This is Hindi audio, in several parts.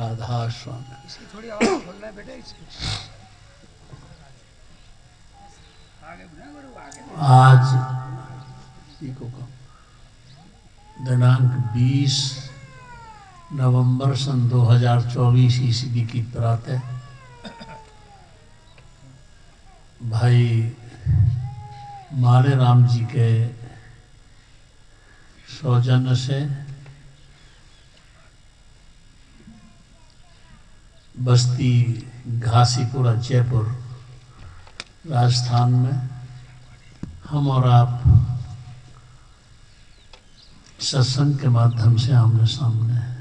राधा स्वामी। थोड़ी आवाज खोलना है बेटा इसकी। आज दिनांक 20 नवंबर सन 2024 ईस्वी की प्रातः भाई माले राम जी के सौजन्य से बस्ती घासीपुरा जयपुर राजस्थान में हम और आप सत्संग के माध्यम से आमने सामने हैं।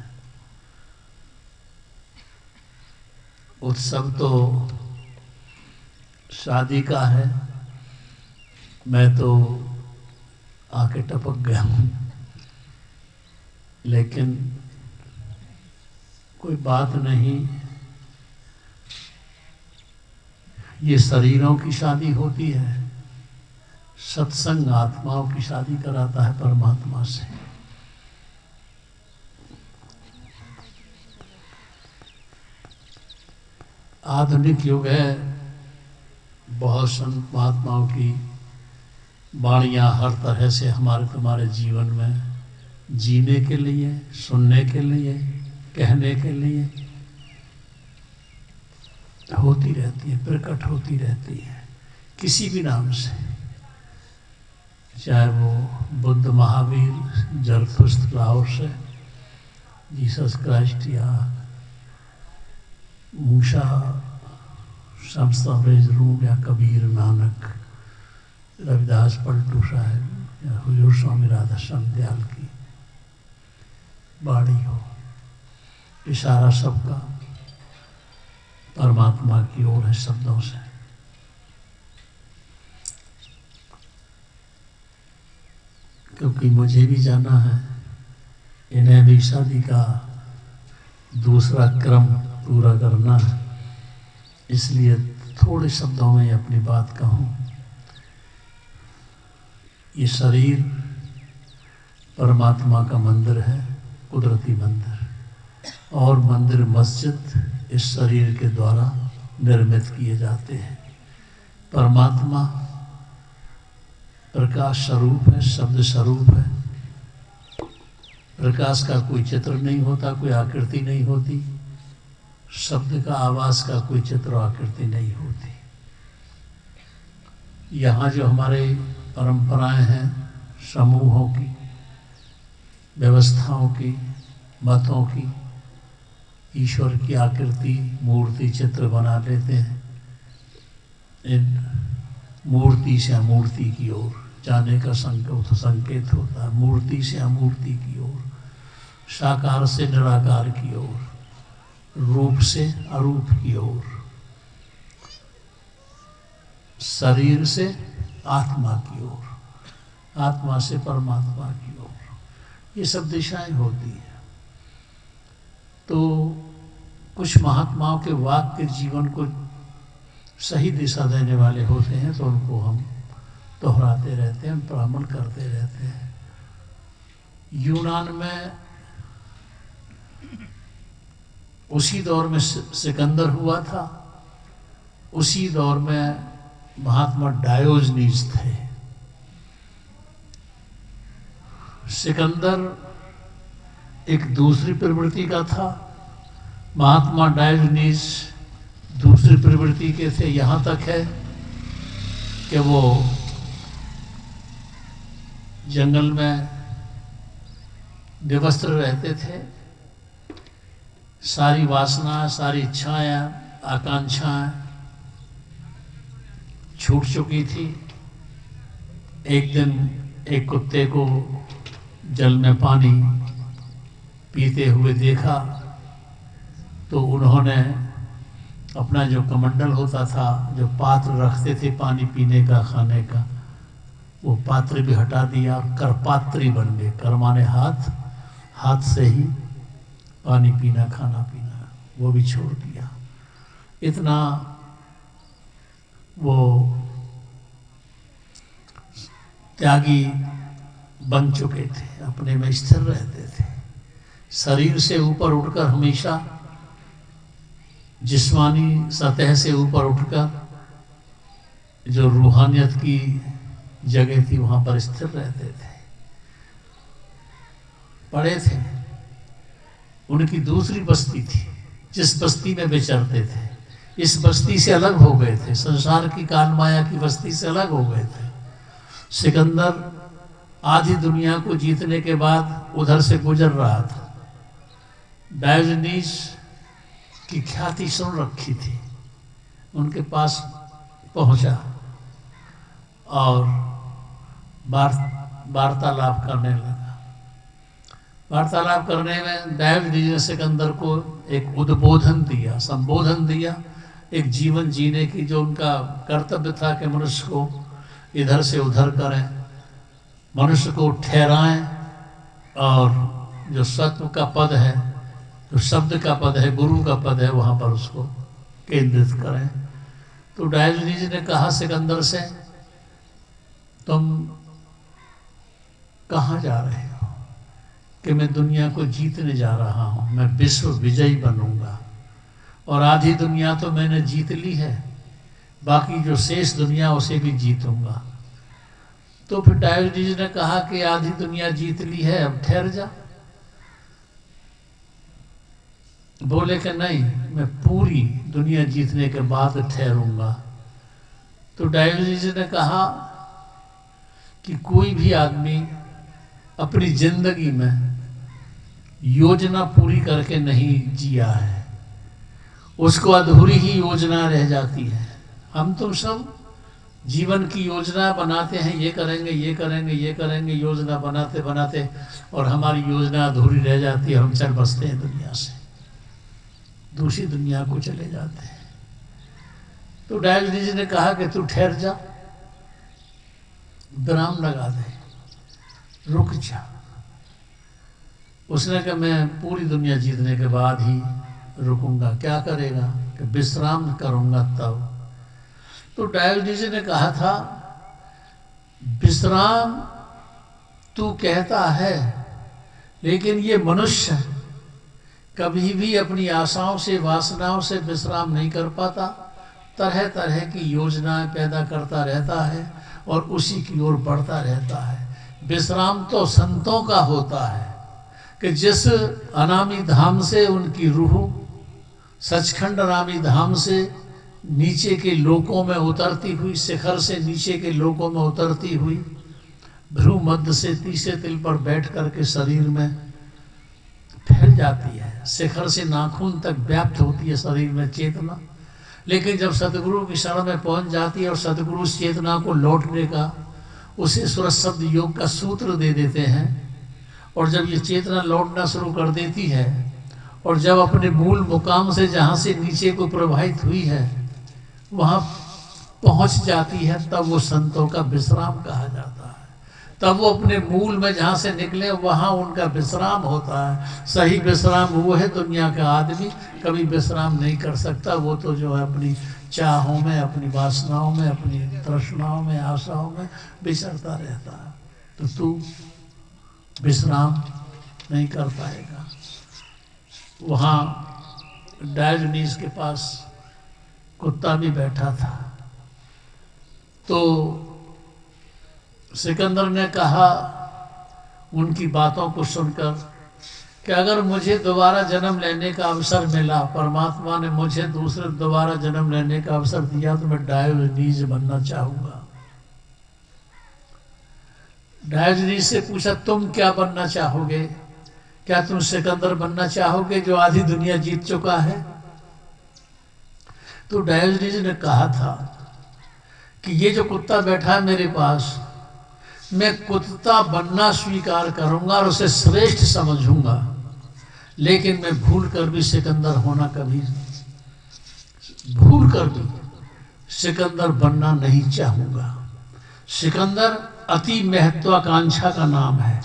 उत्सव तो शादी का है, मैं तो आके टपक गया हूँ, लेकिन कोई बात नहीं। ये शरीरों की शादी होती है, सत्संग आत्माओं की शादी कराता है परमात्मा से। आधुनिक युग है, बहुत संत महात्माओं की वाणियाँ हर तरह से हमारे तुम्हारे जीवन में जीने के लिए, सुनने के लिए, कहने के लिए होती रहती है, प्रकट होती रहती है किसी भी नाम से, चाहे वो Buddha, Mahavir, जरथुस्त्र, Lao Tzu, Jesus Christ या मूसा, समस्ता रूम या कबीर, नानक, रविदास, पलटू साहब या हुजूर स्वामी राधा श्याम दयाल की बाणी हो। इशारा सबका परमात्मा की ओर है शब्दों से। क्योंकि मुझे भी जाना है, इन्हें भी शादी का दूसरा क्रम पूरा करना है, इसलिए थोड़े शब्दों में अपनी बात कहूँ। ये शरीर परमात्मा का मंदिर है, कुदरती मंदिर, और मंदिर मस्जिद इस शरीर के द्वारा निर्मित किए जाते हैं। परमात्मा प्रकाश स्वरूप है, शब्द स्वरूप है। प्रकाश का कोई चित्र नहीं होता, कोई आकृति नहीं होती। शब्द का, आवाज का कोई चित्र आकृति नहीं होती। यहाँ जो हमारे परंपराएं हैं, समूहों की, व्यवस्थाओं की, मतों की, ईश्वर की आकृति, मूर्ति, चित्र बना लेते हैं। इन मूर्ति से अमूर्ति की ओर जाने का संकेत होता है। मूर्ति से अमूर्ति की ओर, साकार से निराकार की ओर, रूप से अरूप की ओर, शरीर से आत्मा की ओर, आत्मा से परमात्मा की ओर, ये सब दिशाएं होती हैं। तो कुछ महात्माओं के वाक्य जीवन को सही दिशा देने वाले होते हैं, तो उनको हम दोहराते रहते हैं, भ्रमण करते रहते हैं। यूनान में उसी दौर में सिकंदर हुआ था, उसी दौर में महात्मा डायोजनीज थे। सिकंदर एक दूसरी प्रवृत्ति का था, महात्मा डायोजनीज दूसरी प्रवृत्ति के थे। यहाँ तक है कि वो जंगल में बेवस्त्र रहते थे, सारी वासना, सारी इच्छाएं, आकांक्षाएं छूट चुकी थी। एक दिन एक कुत्ते को जल में पानी पीते हुए देखा, तो उन्होंने अपना जो कमंडल होता था, जो पात्र रखते थे पानी पीने का, खाने का, वो पात्र भी हटा दिया और करपात्री बन गए। कर माने हाथ, हाथ से ही पानी पीना, खाना पीना, वो भी छोड़ दिया। इतना वो त्यागी बन चुके थे, अपने में स्थिर रहते थे। शरीर से ऊपर उठकर हमेशा जिस्मानी सतह से ऊपर उठकर जो रूहानियत की जगह थी वहाँ पर स्थिर रहते थे, पड़े थे। उनकी दूसरी बस्ती थी, जिस बस्ती में विचरते थे। इस बस्ती से अलग हो गए थे, संसार की काल माया की बस्ती से अलग हो गए थे। सिकंदर आधी दुनिया को जीतने के बाद उधर से गुजर रहा था। डायोजनीस की ख्याति सुन रखी थी, उनके पास पहुंचा और वार्तालाप करने लगा। वार्तालाप करने में डायोजनीस ने सिकंदर को एक उद्बोधन दिया, संबोधन दिया, एक जीवन जीने की जो उनका कर्तव्य था कि मनुष्य को इधर से उधर करें, मनुष्य को ठहराएं और जो सत्व का पद है, जो शब्द का पद है, गुरु का पद है, वहाँ पर उसको केंद्रित करें। तो डायोजनीस ने कहा सिकंदर से, तुम कहाँ जा रहे हो? कि मैं दुनिया को जीतने जा रहा हूँ, मैं विश्व विजयी बनूंगा और आधी दुनिया तो मैंने जीत ली है, बाकी जो शेष दुनिया उसे भी जीतूंगा। तो फिर डायोजनीस ने कहा कि आधी दुनिया जीत ली है, अब ठहर जा। बोले कि नहीं, मैं पूरी दुनिया जीतने के बाद ठहरूंगा। तो डायोजनीस ने कहा कि कोई भी आदमी अपनी जिंदगी में योजना पूरी करके नहीं जिया है, उसको अधूरी ही योजना रह जाती है। हम तुम सब जीवन की योजना बनाते हैं, ये करेंगे, ये करेंगे, ये करेंगे, योजना बनाते बनाते और हमारी योजना अधूरी रह जाती है। हम चल बसते हैं दुनिया से, दूसरी दुनिया को चले जाते हैं। तो डायोजनीस ने कहा कि तू ठहर जा, विराम लगा दे, रुक जा। उसने कहा मैं पूरी दुनिया जीतने के बाद ही रुकूंगा। क्या करेगा? कि विश्राम करूंगा तब। तो डायोजनीस ने कहा था, विश्राम तू कहता है, लेकिन ये मनुष्य कभी भी अपनी आशाओं से, वासनाओं से विश्राम नहीं कर पाता, तरह तरह की योजनाएं पैदा करता रहता है और उसी की ओर बढ़ता रहता है। विश्राम तो संतों का होता है कि जिस अनामी धाम से उनकी रूह सचखंड अनामी धाम से नीचे के लोकों में उतरती हुई, शिखर से नीचे के लोकों में उतरती हुई, भ्रू मध्य से तीसरे तिल पर बैठ करके शरीर में फैल जाती है, शिखर से नाखून तक व्याप्त होती है शरीर में चेतना। लेकिन जब सतगुरु की शरण में पहुंच जाती है और सतगुरु उस चेतना को लौटने का, उसे सूरज शब्द योग का सूत्र दे देते हैं, और जब ये चेतना लौटना शुरू कर देती है और जब अपने मूल मुकाम से जहाँ से नीचे को प्रवाहित हुई है वहाँ पहुँच जाती है, तब वो संतों का विश्राम कहा जाता है। तब वो अपने मूल में जहाँ से निकले वहाँ उनका विश्राम होता है। सही विश्राम वो है, दुनिया का आदमी कभी विश्राम नहीं कर सकता। वो तो जो है अपनी चाहों में, अपनी वासनाओं में, अपनी तृष्णाओं में, आशाओं में विचरता रहता है। तो तू विश्राम नहीं कर पाएगा। वहाँ डायोजनीस के पास कुत्ता भी बैठा था। तो सिकंदर ने कहा उनकी बातों को सुनकर कि अगर मुझे दोबारा जन्म लेने का अवसर मिला, परमात्मा ने मुझे दूसरे दोबारा जन्म लेने का अवसर दिया, तो मैं डायोजनीस बनना चाहूँगा। डायोजनीस से पूछा, तुम क्या बनना चाहोगे? क्या तुम सिकंदर बनना चाहोगे जो आधी दुनिया जीत चुका है? तो डायोजनीस ने कहा था कि ये जो कुत्ता बैठा है मेरे पास, मैं कुत्ता बनना स्वीकार करूंगा और उसे श्रेष्ठ समझूंगा, लेकिन मैं भूल कर भी सिकंदर होना कभी, भूल कर भी सिकंदर बनना नहीं चाहूंगा। सिकंदर अति महत्वाकांक्षा का नाम है।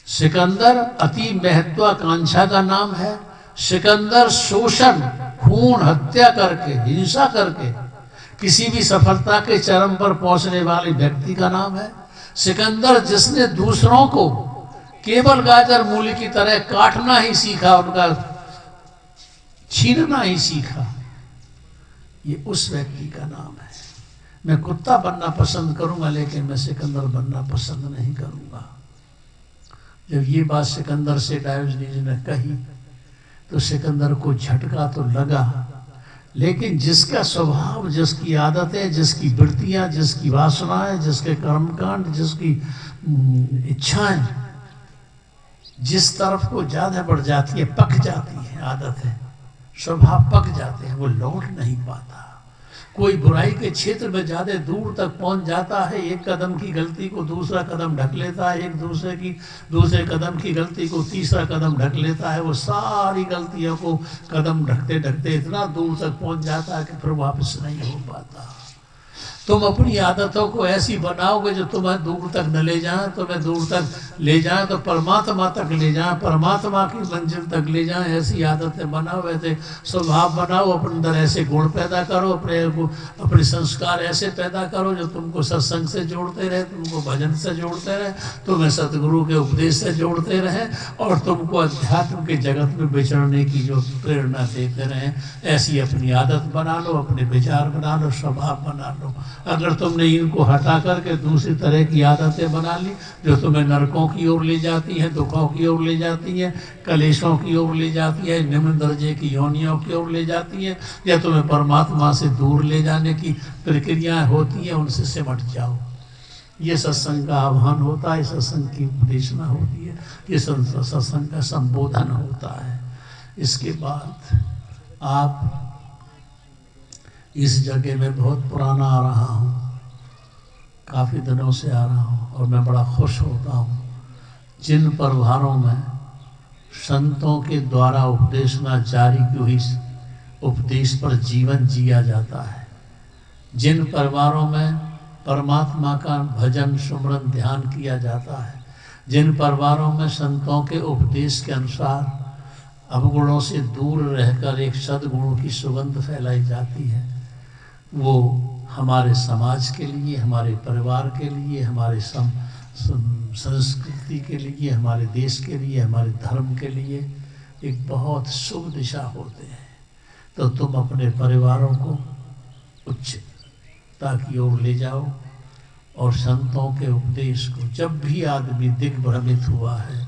सिकंदर अति महत्वाकांक्षा का नाम है। सिकंदर शोषण, खून, हत्या करके, हिंसा करके किसी भी सफलता के चरम पर पहुंचने वाले व्यक्ति का नाम है। सिकंदर जिसने दूसरों को केवल गाजर मूली की तरह काटना ही सीखा, उनका छीनना ही सीखा, ये उस व्यक्ति का नाम है। मैं कुत्ता बनना पसंद करूंगा लेकिन मैं सिकंदर बनना पसंद नहीं करूंगा। जब ये बात सिकंदर से डायोजनीज ने कही तो सिकंदर को झटका तो लगा, लेकिन जिसका स्वभाव, जिसकी आदतें, जिसकी वृत्तियां, जिसकी वासनाएं, जिसके कर्मकांड, जिसकी इच्छाएं जिस तरफ को ज्यादा बढ़ जाती है, पक जाती है, आदतें, स्वभाव पक जाते हैं, वो लौट नहीं पाता। कोई बुराई के क्षेत्र में ज्यादा दूर तक पहुंच जाता है, एक कदम की गलती को दूसरा कदम ढक लेता है, एक दूसरे कदम की गलती को तीसरा कदम ढक लेता है। वो सारी गलतियों को कदम ढकते ढकते इतना दूर तक पहुंच जाता है कि फिर वापस नहीं हो पाता। तुम अपनी आदतों को ऐसी बनाओगे जो तुम्हें दूर तक न ले जाए, तुम्हें दूर तक ले जाए तो परमात्मा तक ले जाए, परमात्मा की मंजिल तक ले जाए। ऐसी आदतें बनाओ, ऐसे स्वभाव बनाओ, अपने अंदर ऐसे गुण पैदा करो, अपने संस्कार ऐसे पैदा करो जो तुमको सत्संग से जोड़ते रहे, तुमको भजन से जोड़ते रहे, तुम्हें सतगुरु के उपदेश से जोड़ते रहे और तुमको अध्यात्म के जगत में विचरने की जो प्रेरणा देते रहे। ऐसी अपनी आदत बना लो, अपने विचार बना लो, स्वभाव बना लो। अगर तुमने इनको हटा करके दूसरी तरह की आदतें बना ली जो तुम्हें नरकों की ओर ले जाती हैं, दुखों की ओर ले जाती हैं, कलेशों की ओर ले जाती है, निम्न दर्जे की योनियों की ओर ले जाती है, या तुम्हें परमात्मा से दूर ले जाने की प्रक्रियाएं होती हैं, उनसे सिमट जाओ। ये सत्संग का आह्वान होता है, सत्संग की उपदेशना होती है, ये सत्संग का संबोधन होता है। इसके बाद आप इस जगह में बहुत पुराना आ रहा हूँ, काफ़ी दिनों से आ रहा हूँ और मैं बड़ा खुश होता हूँ। जिन परिवारों में संतों के द्वारा उपदेशना जारी की हुई उपदेश पर जीवन जिया जाता है, जिन परिवारों में परमात्मा का भजन सुमरन ध्यान किया जाता है, जिन परिवारों में संतों के उपदेश के अनुसार अवगुणों से दूर रहकर एक सद्गुणों की सुगंध फैलाई जाती है, वो हमारे समाज के लिए, हमारे परिवार के लिए, हमारे संस्कृति के लिए, हमारे देश के लिए, हमारे धर्म के लिए एक बहुत शुभ दिशा होते हैं। तो तुम अपने परिवारों को उच्चता की ओर ले जाओ और संतों के उपदेश को, जब भी आदमी दिग्भ्रमित हुआ है,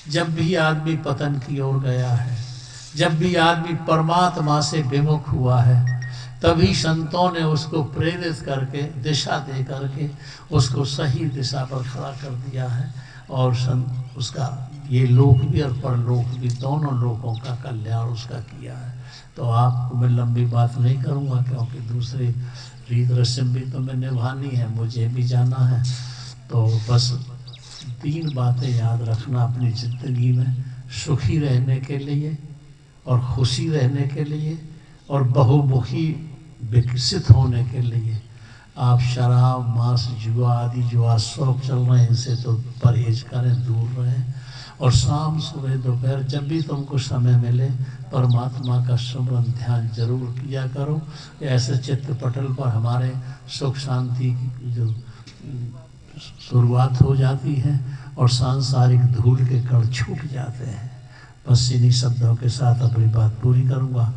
जब भी आदमी पतन की ओर गया है, जब भी आदमी परमात्मा से विमुख हुआ है, तभी संतों ने उसको प्रेरित करके, दिशा दे करके उसको सही दिशा पर खड़ा कर दिया है और उसका ये लोक भी और परलोक भी, दोनों लोकों का कल्याण उसका किया है। तो आपको मैं लंबी बात नहीं करूँगा क्योंकि दूसरी रीत रस्म भी तो मैं निभानी है, मुझे भी जाना है। तो बस 3 बातें याद रखना अपनी ज़िंदगी में, सुखी रहने के लिए और खुशी रहने के लिए और बहुमुखी विकसित होने के लिए। आप शराब, मांस, जुआ आदि जो आज शौक चल रहे हैं इनसे तो परहेज करें, दूर रहें और शाम सुबह दोपहर जब भी तुमको समय मिले परमात्मा का सुमरन ध्यान जरूर किया करो। ऐसे चित्रपटल पर हमारे सुख शांति की जो शुरुआत हो जाती है और सांसारिक धूल के कण छूट जाते हैं। बस इन्हीं शब्दों के साथ अपनी बात पूरी करूँगा।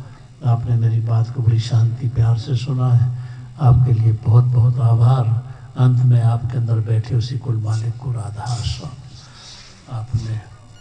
आपने मेरी बात को बड़ी शांति प्यार से सुना है, आपके लिए बहुत बहुत आभार। अंत में आपके अंदर बैठे उसी कुल मालिक को राधा स्वामी आपने